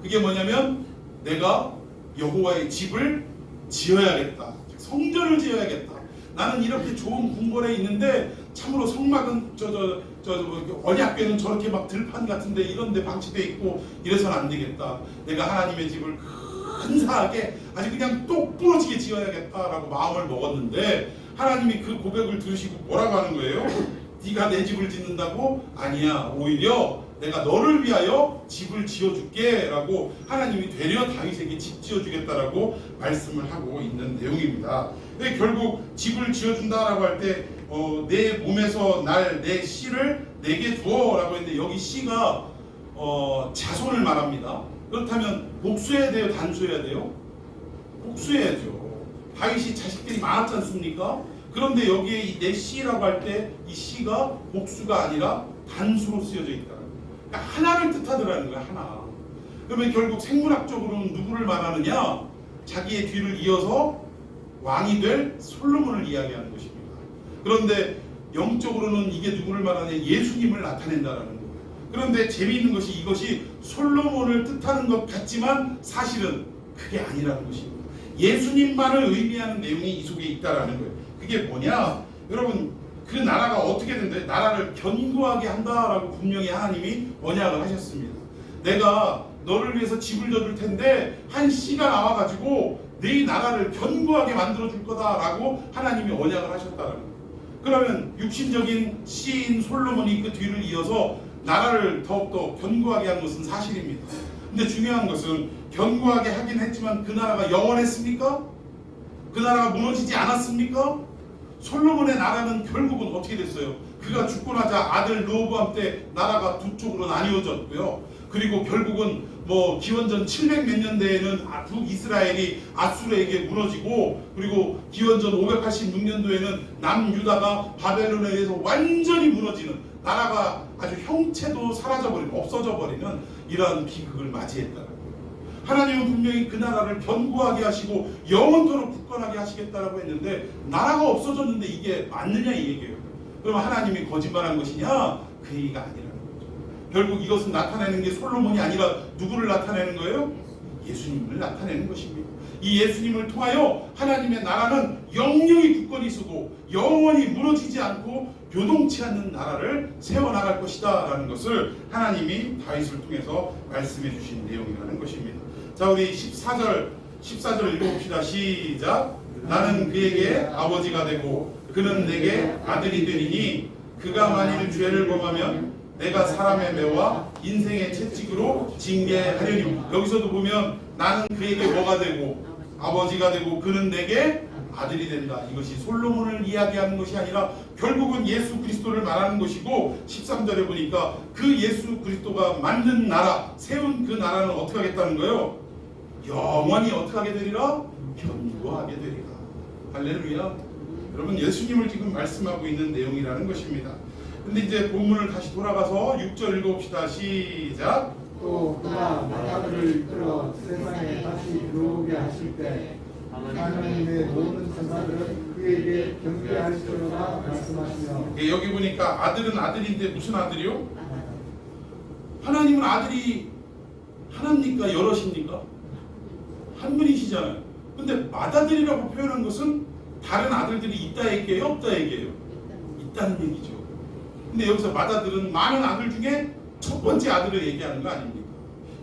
그게 뭐냐면 내가 여호와의 집을 지어야겠다. 성전을 지어야겠다. 나는 이렇게 좋은 궁궐에 있는데 참으로 성막은 언약궤는 저렇게 막 들판 같은데 이런데 방치돼 있고 이래서는 안 되겠다. 내가 하나님의 집을 근사하게 아주 그냥 똑부러지게 지어야겠다라고 마음을 먹었는데 하나님이 그 고백을 들으시고 뭐라고 하는 거예요? 네가 내 집을 짓는다고? 아니야. 오히려 내가 너를 위하여 집을 지어줄게 라고 하나님이 되려 다윗에게 집 지어주겠다라고 말씀을 하고 있는 내용입니다. 근데 결국 집을 지어준다라고 할 때 내 몸에서 날 내 씨를 내게 두어 라고 했는데 여기 씨가 자손을 말합니다. 그렇다면 복수해야 돼요? 단수해야 돼요? 복수해야죠. 다윗이 자식들이 많았지 않습니까? 그런데 여기에 이 내 씨라고 할 때 이 씨가 복수가 아니라 단수로 쓰여져 있다. 그러니까 하나를 뜻하더라는 거야. 하나. 그러면 결국 생물학적으로는 누구를 말하느냐? 자기의 뒤를 이어서 왕이 될 솔로몬을 이야기하는 것입니다. 그런데 영적으로는 이게 누구를 말하냐? 예수님을 나타낸다라는 거예요. 그런데 재미있는 것이 이것이 솔로몬을 뜻하는 것 같지만 사실은 그게 아니라는 것입니다. 예수님만을 의미하는 내용이 이 속에 있다라는 거예요. 그게 뭐냐? 여러분 그 나라가 어떻게 된대? 나라를 견고하게 한다라고 분명히 하나님이 언약을 하셨습니다. 내가 너를 위해서 집을 져줄 텐데 한 씨가 나와가지고 네 나라를 견고하게 만들어줄 거다라고 하나님이 언약을 하셨다라는 거예요. 그러면 육신적인 씨인 솔로몬이 그 뒤를 이어서 나라를 더욱더 견고하게 한 것은 사실입니다. 근데 중요한 것은 견고하게 하긴 했지만 그 나라가 영원했습니까? 그 나라가 무너지지 않았습니까? 솔로몬의 나라는 결국은 어떻게 됐어요? 그가 죽고 나자 아들 르호보암 때 나라가 두 쪽으로 나뉘어졌고요. 그리고 결국은 기원전 700 몇 년대에는 북이스라엘이 아수르에게 무너지고 그리고 기원전 586년도에는 남유다가 바벨론에 의해서 완전히 무너지는 나라가 아주 형체도 사라져버리는 없어져버리는 이러한 비극을 맞이했다는 거예요. 하나님은 분명히 그 나라를 견고하게 하시고 영원토록 굳건하게 하시겠다라고 했는데 나라가 없어졌는데 이게 맞느냐 이 얘기예요. 그럼 하나님이 거짓말한 것이냐? 그 얘기가 아니라는 거죠. 결국 이것은 나타내는 게 솔로몬이 아니라 누구를 나타내는 거예요? 예수님을 나타내는 것입니다. 이 예수님을 통하여 하나님의 나라는 영영히 굳건히 서고 영원히 무너지지 않고 교동치 않는 나라를 세워나갈 것이다 라는 것을 하나님이 다윗을 통해서 말씀해 주신 내용이라는 것입니다. 자, 우리 14절 읽어봅시다. 시작. 나는 그에게 아버지가 되고 그는 내게 아들이 되리니 그가 만일 죄를 범하면 내가 사람의 매와 인생의 채찍으로 징계하려니. 여기서도 보면 나는 그에게 뭐가 되고 아버지가 되고 그는 내게 아들이 된다. 이것이 솔로몬을 이야기하는 것이 아니라 결국은 예수 그리스도를 말하는 것이고 13절에 보니까 그 예수 그리스도가 만든 나라, 세운 그 나라는 어떻게 하겠다는 거예요? 영원히 어떻게 하게 되리라? 견고하게 되리라. 할렐루야. 여러분 예수님을 지금 말씀하고 있는 내용이라는 것입니다. 근데 이제 본문을 다시 돌아가서 6절 읽어봅시다. 시작. 또 그가 나라들을 이끌어 세상에 다시 들어오게 하실 때 하나님의 모든 천사들은 그에게 경배할지로다 말씀하시며. 예, 여기 보니까 아들은 아들인데 무슨 아들이요? 하나님은 아들이 하나입니까? 여럿입니까? 한 분이시잖아요. 근데 맏아들이라고 표현한 것은 다른 아들들이 있다 얘기예요? 없다 얘기예요? 있다는 얘기죠. 근데 여기서 맏아들은 많은 아들 중에 첫 번째 아들을 얘기하는 거 아닙니까?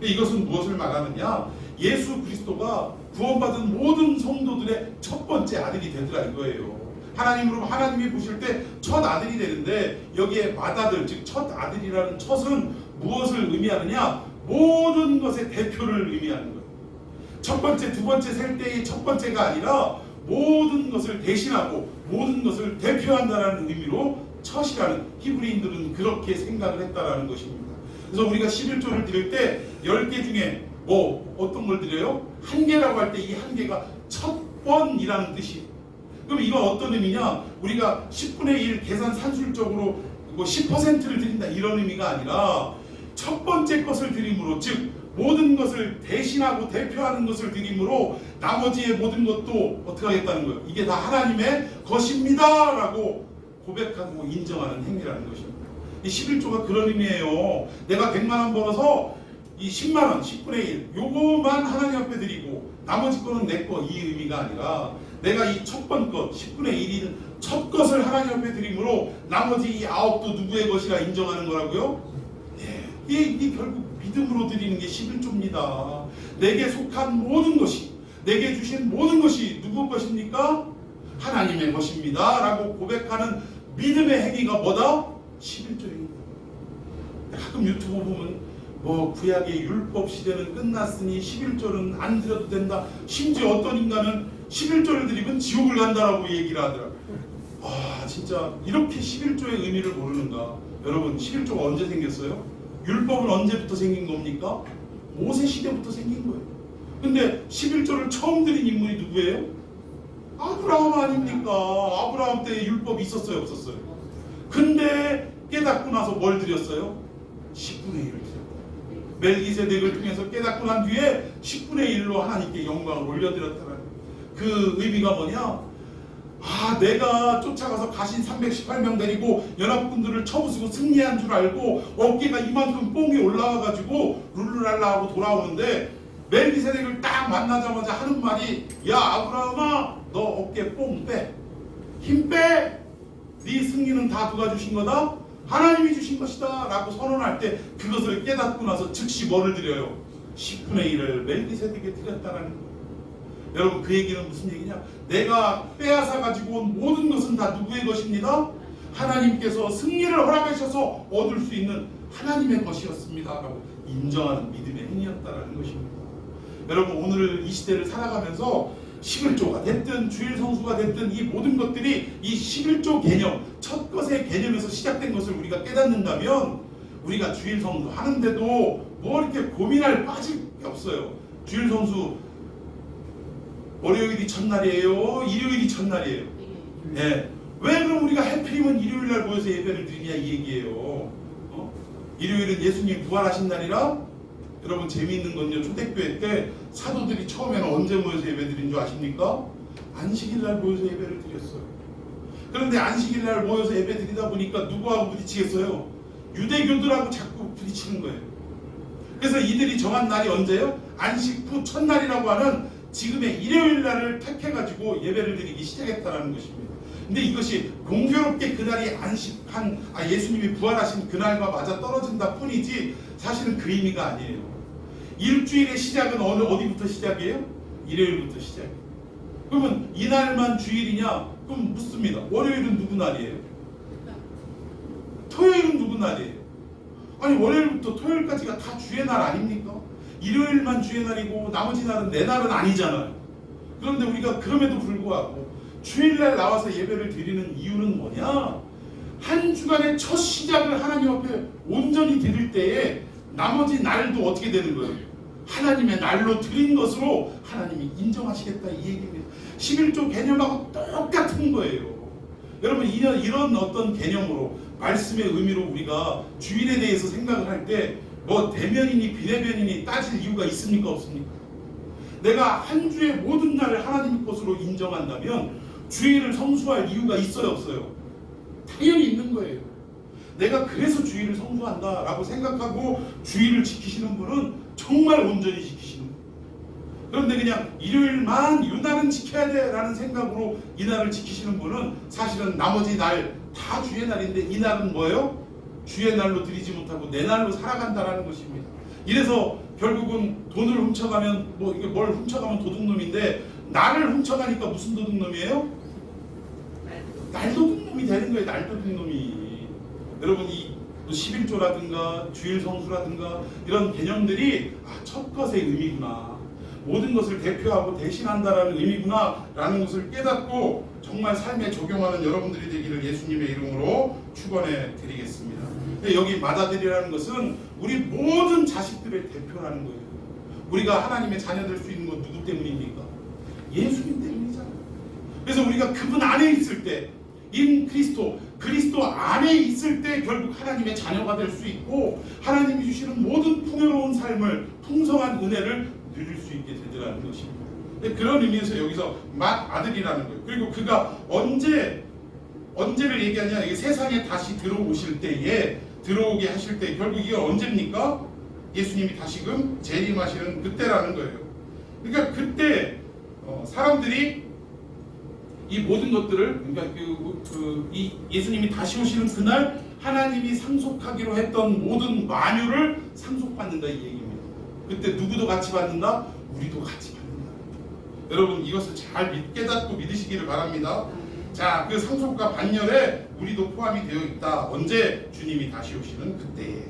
이것은 무엇을 말하느냐? 예수 그리스도가 구원받은 모든 성도들의 첫 번째 아들이 되더라 이거예요. 하나님이 보실 때 첫 아들이 되는데 여기에 맏아들, 즉 첫 아들이라는 첫은 무엇을 의미하느냐? 모든 것의 대표를 의미하는 거예요. 첫 번째, 두 번째 셀 때의 첫 번째가 아니라 모든 것을 대신하고 모든 것을 대표한다는 의미로 첫이라는, 히브리인들은 그렇게 생각을 했다라는 것입니다. 그래서 우리가 11조를 드릴 때 10개 중에 뭐 어떤 걸 드려요? 한 개라고 할 때 이 한 개가 첫 번이라는 뜻이에요. 그럼 이건 어떤 의미냐? 우리가 10분의 1 계산 산술적으로 10%를 드린다 이런 의미가 아니라 첫 번째 것을 드림으로, 즉 모든 것을 대신하고 대표하는 것을 드림으로 나머지의 모든 것도 어떻게 하겠다는 거예요? 이게 다 하나님의 것입니다 라고 고백하고 인정하는 행위라는 것입니다. 이 11조가 그런 의미예요. 내가 100만 원 벌어서 이 10만 원, 10분의 1 요거만 하나님 앞에 드리고 나머지 거는 내 거, 이 의미가 아니라 내가 이 첫 번 것, 10분의 1인 첫 것을 하나님 앞에 드림으로 나머지 이 9도 누구의 것이라 인정하는 거라고요? 이게 결국 믿음으로 드리는 게 11조입니다. 내게 속한 모든 것이, 내게 주신 모든 것이 누구 것입니까? 하나님의 것입니다 라고 고백하는 믿음의 행위가 뭐다? 11조입니다. 가끔 유튜브 보면 뭐 구약의 율법 시대는 끝났으니 11조는 안 드려도 된다. 심지어 어떤 인간은 11조를 드리면 지옥을 간다라고 얘기를 하더라. 진짜 이렇게 11조의 의미를 모르는가? 여러분, 11조가 언제 생겼어요? 율법은 언제부터 생긴 겁니까? 모세 시대부터 생긴 거예요. 근데 11조를 처음 드린 인물이 누구예요? 아브라함 아닙니까? 아브라함 때 율법이 있었어요, 없었어요? 근데 깨닫고 나서 뭘 드렸어요? 10분의 1을 드렸어요. 멜기세덱을 통해서 깨닫고 난 뒤에 10분의 1로 하나님께 영광을 올려드렸다는 그 의미가 뭐냐? 내가 쫓아가서 가신 318명 데리고 연합군들을 쳐부수고 승리한 줄 알고 어깨가 이만큼 뽕이 올라와가지고 룰루랄라 하고 돌아오는데 멜기세덱을 딱 만나자마자 하는 말이, 야 아브라함아, 너 어깨 뽕 빼, 힘 빼, 네 승리는 다 누가 주신 거다? 하나님이 주신 것이다 라고 선언할 때 그것을 깨닫고 나서 즉시 뭐를 드려요? 10분의 1을 멜기세덱에 드렸다라는 거예요. 여러분, 그 얘기는 무슨 얘기냐? 내가 빼앗아 가지고 온 모든 것은 다 누구의 것입니다? 하나님께서 승리를 허락하셔서 얻을 수 있는 하나님의 것이었습니다 라고 인정하는 믿음의 행위였다라는 것입니다. 여러분, 오늘 이 시대를 살아가면서 11조가 됐든 주일 성수가 됐든 이 모든 것들이 이 11조 개념, 첫 것의 개념에서 시작된 것을 우리가 깨닫는다면 우리가 주일 성수 하는데도 뭐 이렇게 고민할 빠질 게 없어요. 주일 성수 월요일이 첫날이에요? 일요일이 첫날이에요? 네. 왜 그럼 우리가 해필이면 일요일날 모여서 예배를 드리냐 이 얘기예요. 일요일은 예수님 부활하신 날이라. 여러분, 재미있는 건요, 초대교회 때 사도들이 처음에는 언제 모여서 예배 드린 줄 아십니까? 안식일날 모여서 예배를 드렸어요. 그런데 안식일날 모여서 예배 드리다 보니까 누구하고 부딪히겠어요? 유대교들하고 자꾸 부딪히는 거예요. 그래서 이들이 정한 날이 언제요? 안식 후 첫날이라고 하는 지금의 일요일날을 택해가지고 예배를 드리기 시작했다는 것입니다. 근데 이것이 공교롭게 그날이 안식한 예수님이 부활하신 그날과 맞아 떨어진다 뿐이지 사실은 그 의미가 아니에요. 일주일의 시작은 어디부터 시작이에요? 일요일부터 시작이에요. 그러면 이날만 주일이냐? 그럼 묻습니다. 월요일은 누구 날이에요? 토요일은 누구 날이에요? 아니, 월요일부터 토요일까지가 다 주의 날 아닙니까? 일요일만 주의 날이고 나머지 날은 내 날은 아니잖아요. 그런데 우리가 그럼에도 불구하고 주일날 나와서 예배를 드리는 이유는 뭐냐? 한 주간의 첫 시작을 하나님 앞에 온전히 드릴 때에 나머지 날도 어떻게 되는 거예요? 하나님의 날로 드린 것으로 하나님이 인정하시겠다 이 얘기입니다. 11조 개념하고 똑같은 거예요. 여러분, 이런 어떤 개념으로 말씀의 의미로 우리가 주일에 대해서 생각을 할 때 뭐 대면이니 비대면이니 따질 이유가 있습니까? 없습니까? 내가 한 주의 모든 날을 하나님 것으로 인정한다면 주일을 성수할 이유가 있어요? 없어요? 당연히 있는 거예요. 내가 그래서 주일을 성수한다 라고 생각하고 주일을 지키시는 분은 정말 온전히 지키시는 거예요. 그런데 그냥 일요일만 이 날은 지켜야 돼 라는 생각으로 이 날을 지키시는 분은 사실은 나머지 날 다 주의 날인데 이 날은 뭐예요? 주의 날로 드리지 못하고 내 날로 살아간다라는 것입니다. 이래서 결국은 돈을 훔쳐가면 이게 뭘 훔쳐가면 도둑놈인데 날을 훔쳐가니까 무슨 도둑놈이에요? 날도둑놈이 되는 거예요. 날도둑놈이. 여러분, 이 11조라든가 주일 성수라든가 이런 개념들이 첫 것의 의미구나. 모든 것을 대표하고 대신한다라는 의미구나라는 것을 깨닫고 정말 삶에 적용하는 여러분들이 되기를 예수님의 이름으로 축원해 드리겠습니다. 근데 여기 맏아들이라는 것은 우리 모든 자식들의 대표라는 거예요. 우리가 하나님의 자녀 될 수 있는 건 누구 때문입니까? 예수님 때문이잖아요. 그래서 우리가 그분 안에 있을 때, 인 그리스도 안에 있을 때 결국 하나님의 자녀가 될 수 있고 하나님이 주시는 모든 풍요로운 삶을, 풍성한 은혜를 누릴 수 있게 되더라는 것입니다. 그런 의미에서 여기서 맏아들이라는 거예요. 그리고 그가 언제를 얘기하냐, 이게 세상에 다시 들어오실 때에, 들어오게 하실 때, 결국 이게 언제입니까? 예수님이 다시금 재림하시는 그때라는 거예요. 그러니까 그때 사람들이 이 모든 것들을, 그러니까 이 예수님이 다시 오시는 그날 하나님이 상속하기로 했던 모든 만유를 상속받는다 이 얘기입니다. 그때 누구도 같이 받는다? 우리도 같이 받는다. 여러분 이것을 잘 깨닫고 믿으시기를 바랍니다. 자, 그 상속과 반열에 우리도 포함이 되어 있다. 언제? 주님이 다시 오시는 그때에.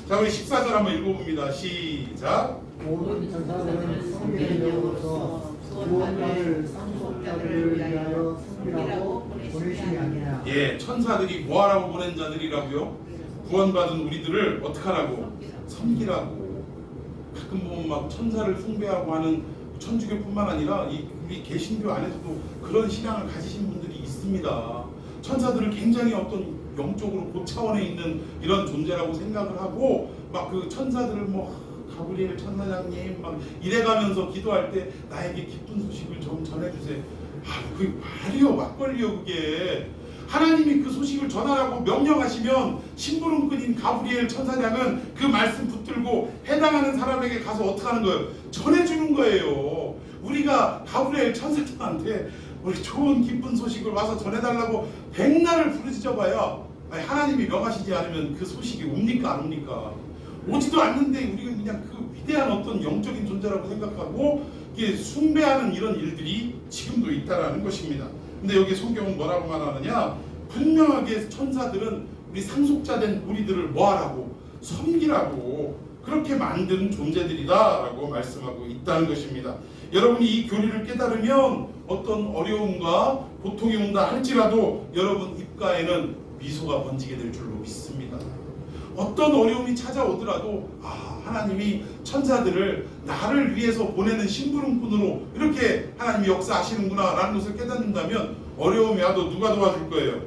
자, 우리 14절 한번 읽어봅니다. 시작. 모든 천사들은 성경으로서 무언가를 상속자들을 위하여 섬기라고 보내심이 아니라. 예, 천사들이 뭐하라고 보낸 자들이라고요? 구원받은 우리들을 어떻게 하라고? 섬기라고. 가끔 보면 막 천사를 숭배하고 하는 천주교뿐만 아니라 우리 개신교 안에서도 그런 신앙을 가지신 분들이 있습니다. 천사들을 굉장히 어떤 영적으로 고차원에 있는 이런 존재라고 생각을 하고 막 그 천사들을 뭐 가브리엘 천사장님 막 이래가면서 기도할 때 나에게 기쁜 소식을 좀 전해주세요. 그게 말이요, 막걸리요. 그게 하나님이 그 소식을 전하라고 명령하시면 심부름꾼인 가브리엘 천사장은 그 말씀 붙들고 해당하는 사람에게 가서 어떻게 하는 거예요? 전해주는 거예요. 우리가 가브리엘 천사장한테 우리 좋은 기쁜 소식을 와서 전해달라고 백날을 부르짖어봐야 하나님이 명하시지 않으면 그 소식이 옵니까 안 옵니까? 오지도 않는데 우리가 그냥 그 위대한 어떤 영적인 존재라고 생각하고 이게 숭배하는 이런 일들이 지금도 있다라는 것입니다. 근데 여기 성경은 뭐라고 말하느냐? 분명하게 천사들은 우리 상속자된 우리들을 뭐하라고? 섬기라고 그렇게 만든 존재들이다라고 말씀하고 있다는 것입니다. 여러분이 이 교리를 깨달으면 어떤 어려움과 고통이 온다 할지라도 여러분 입가에는 미소가 번지게 될 줄로 믿습니다. 어떤 어려움이 찾아오더라도 하나님이 천사들을 나를 위해서 보내는 심부름꾼으로 이렇게 하나님이 역사하시는구나 라는 것을 깨닫는다면 어려움이 와도 누가 도와줄 거예요?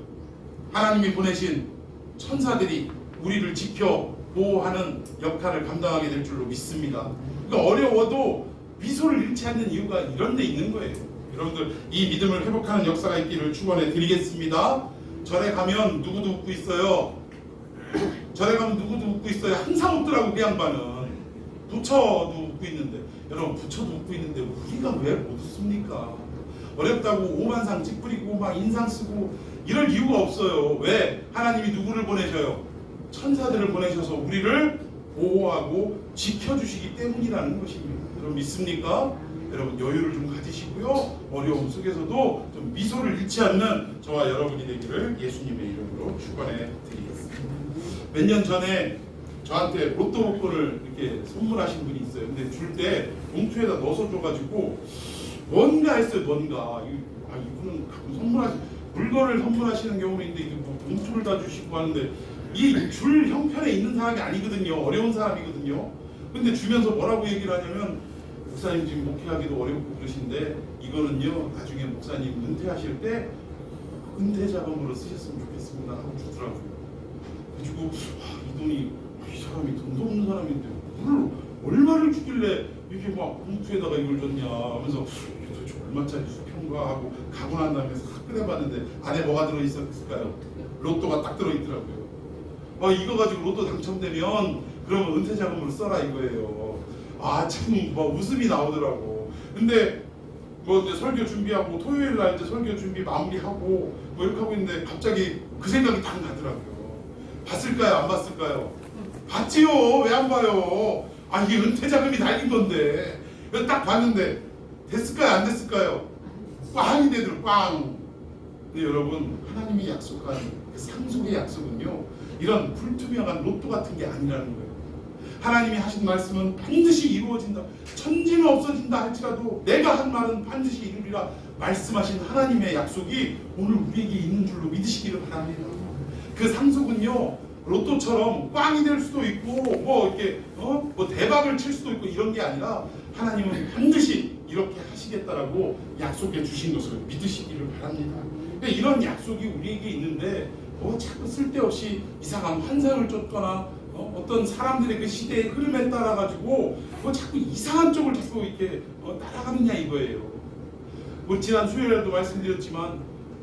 하나님이 보내신 천사들이 우리를 지켜 보호하는 역할을 감당하게 될 줄로 믿습니다. 그러니까 어려워도 미소를 잃지 않는 이유가 이런 데 있는 거예요. 여러분들 이 믿음을 회복하는 역사가 있기를 축원해 드리겠습니다. 절에 가면 누구도 웃고 있어요. 절에 가면 누구도 웃고 있어요. 항상 웃더라고 그 양반은. 부처도 웃고 있는데, 여러분 부처도 웃고 있는데 우리가 왜 못 웃습니까? 어렵다고 오만상 찌푸리고 막 인상 쓰고 이럴 이유가 없어요. 왜? 하나님이 누구를 보내셔요? 천사들을 보내셔서 우리를 보호하고 지켜주시기 때문이라는 것입니다. 여러분 믿습니까? 여러분 여유를 좀 가지시고요. 어려움 속에서도 좀 미소를 잃지 않는 저와 여러분이 되기를 예수님의 이름으로 축원해 드리겠습니다. 몇 년 전에 저한테 로또 복권을 이렇게 선물하신 분이 있어요. 근데 줄 때 봉투에다 넣어서 줘가지고 뭔가 했어요. 뭔가 이분은 가끔 물건을 선물하시는 경우는 있는데 이게 뭐 봉투를 다 주시고 하는데 이 줄 형편에 있는 사람이 아니거든요. 어려운 사람이거든요. 근데 주면서 뭐라고 얘기를 하냐면 목사님 지금 목회하기도 어렵고 그러신데 이거는요 나중에 목사님 은퇴하실 때 은퇴 자금으로 쓰셨으면 좋겠습니다 하고 주더라고요. 그래가지고 이 돈이 이 사람이 돈도 없는 사람인데 뭘 얼마를 주길래 이렇게 막 봉투에다가 이걸 줬냐 하면서 이게 도대체 얼마짜리 수표인가 하고 가고 난 다음에 싹 꺼내봤는데 안에 뭐가 들어있었을까요? 로또가 딱 들어있더라고요. 이거 가지고 로또 당첨되면 그러면 은퇴 자금으로 써라 이거예요. 참 웃음이 나오더라고. 근데 이제 설교 준비하고 토요일 날 이제 설교 준비 마무리하고 이렇게 하고 있는데 갑자기 그 생각이 딱 나더라고요. 봤을까요? 안 봤을까요? 봤지요. 왜 안 봐요? 이게 은퇴 자금이 달린 건데. 딱 봤는데 됐을까요? 안 됐을까요? 꽝이 되더라고요. 꽝. 근데 여러분 하나님이 약속한 그 상속의 약속은요 이런 불투명한 로또 같은 게 아니라는 거예요. 하나님이 하신 말씀은 반드시 이루어진다. 천지는 없어진다 할지라도 내가 한 말은 반드시 이루리라 말씀하신 하나님의 약속이 오늘 우리에게 있는 줄로 믿으시기를 바랍니다. 그 상속은요, 로또처럼 꽝이 될 수도 있고 뭐 이렇게 뭐 대박을 칠 수도 있고 이런 게 아니라 하나님은 반드시 이렇게 하시겠다라고 약속해 주신 것을 믿으시기를 바랍니다. 그러니까 이런 약속이 우리에게 있는데 자꾸 쓸데없이 이상한 환상을 쫓거나 어떤 사람들의 그 시대의 흐름에 따라 가지고 자꾸 이상한 쪽을 자꾸 이렇게 따라가느냐 이거예요. 지난 수요일에도 말씀드렸지만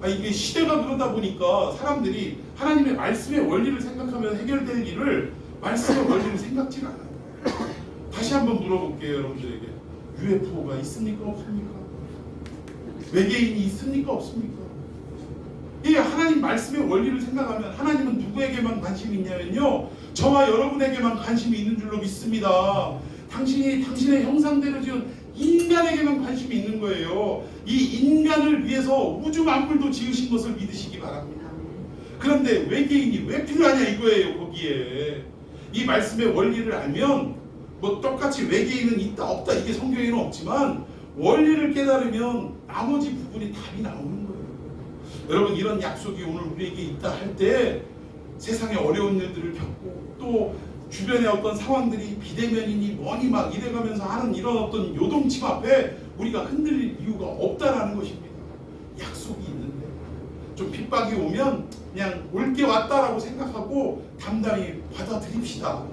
이게 시대가 그러다 보니까 사람들이 하나님의 말씀의 원리를 생각하면 해결될 일을 말씀의 원리를 생각지가 않아요. 다시 한번 물어볼게요, 여러분들에게. UFO가 있습니까, 없습니까? 외계인이 있습니까, 없습니까? 이게 하나님 말씀의 원리를 생각하면 하나님은 누구에게만 관심이 있냐면요, 저와 여러분에게만 관심이 있는 줄로 믿습니다. 당신이 당신의 형상대로 지은 인간에게만 관심이 있는 거예요. 이 인간을 위해서 우주 만물도 지으신 것을 믿으시기 바랍니다. 그런데 외계인이 왜 필요하냐 이거예요. 거기에 이 말씀의 원리를 알면 똑같이 외계인은 있다 없다 이게 성경에는 없지만 원리를 깨달으면 나머지 부분이 답이 나오는 거예요. 여러분, 이런 약속이 오늘 우리에게 있다 할 때 세상의 어려운 일들을 겪고 또 주변의 어떤 상황들이 비대면이니 뭐니 막 이래가면서 하는 이런 어떤 요동침 앞에 우리가 흔들릴 이유가 없다라는 것입니다. 약속이 있는데 좀 핍박이 오면 그냥 올 게 왔다라고 생각하고 담담히 받아들입시다.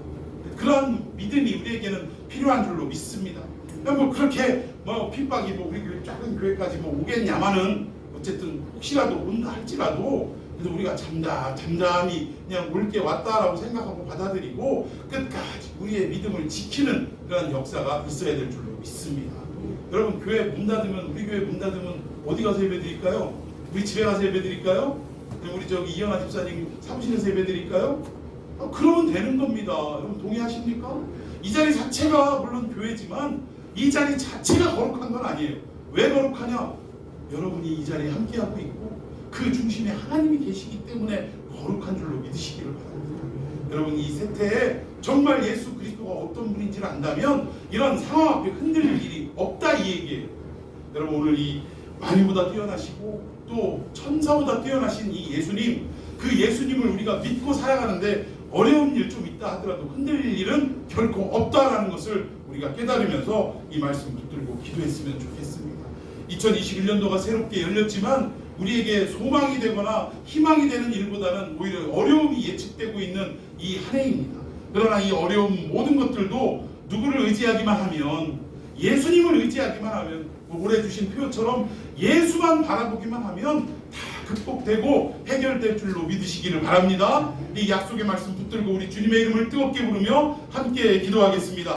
그런 믿음이 우리에게는 필요한 줄로 믿습니다. 그렇게 핍박이 우리 작은 교회까지 오겠냐마는 어쨌든 혹시라도 온다 할지라도 그래서 우리가 잠잠히 그냥 올 게 왔다라고 생각하고 받아들이고 끝까지 우리의 믿음을 지키는 그런 역사가 있어야 될 줄로 믿습니다. 여러분, 교회 문 닫으면, 우리 교회 문 닫으면 어디 가서 예배 드릴까요? 우리 집에 가서 예배 드릴까요? 우리 이영아 집사님 사무실에서 예배 드릴까요? 그러면 되는 겁니다. 여러분, 동의하십니까? 이 자리 자체가 물론 교회지만 이 자리 자체가 거룩한 건 아니에요. 왜 거룩하냐? 여러분이 이 자리에 함께하고 있고 그 중심에 하나님이 계시기 때문에 거룩한 줄로 믿으시기를 바랍니다. 여러분, 이 세태에 정말 예수 그리스도가 어떤 분인지를 안다면 이런 상황 앞에 흔들릴 일이 없다 이 얘기예요. 여러분, 오늘 이 만유보다 뛰어나시고 또 천사보다 뛰어나신 이 예수님, 그 예수님을 우리가 믿고 살아가는데 어려운 일 좀 있다 하더라도 흔들릴 일은 결코 없다라는 것을 우리가 깨달으면서 이 말씀 붙들고 기도했으면 좋겠습니다. 2021년도가 새롭게 열렸지만 우리에게 소망이 되거나 희망이 되는 일보다는 오히려 어려움이 예측되고 있는 이 한 해입니다. 그러나 이 어려움 모든 것들도 누구를 의지하기만 하면, 예수님을 의지하기만 하면, 올해 주신 표처럼 예수만 바라보기만 하면 다 극복되고 해결될 줄로 믿으시기를 바랍니다. 이 약속의 말씀 붙들고 우리 주님의 이름을 뜨겁게 부르며 함께 기도하겠습니다.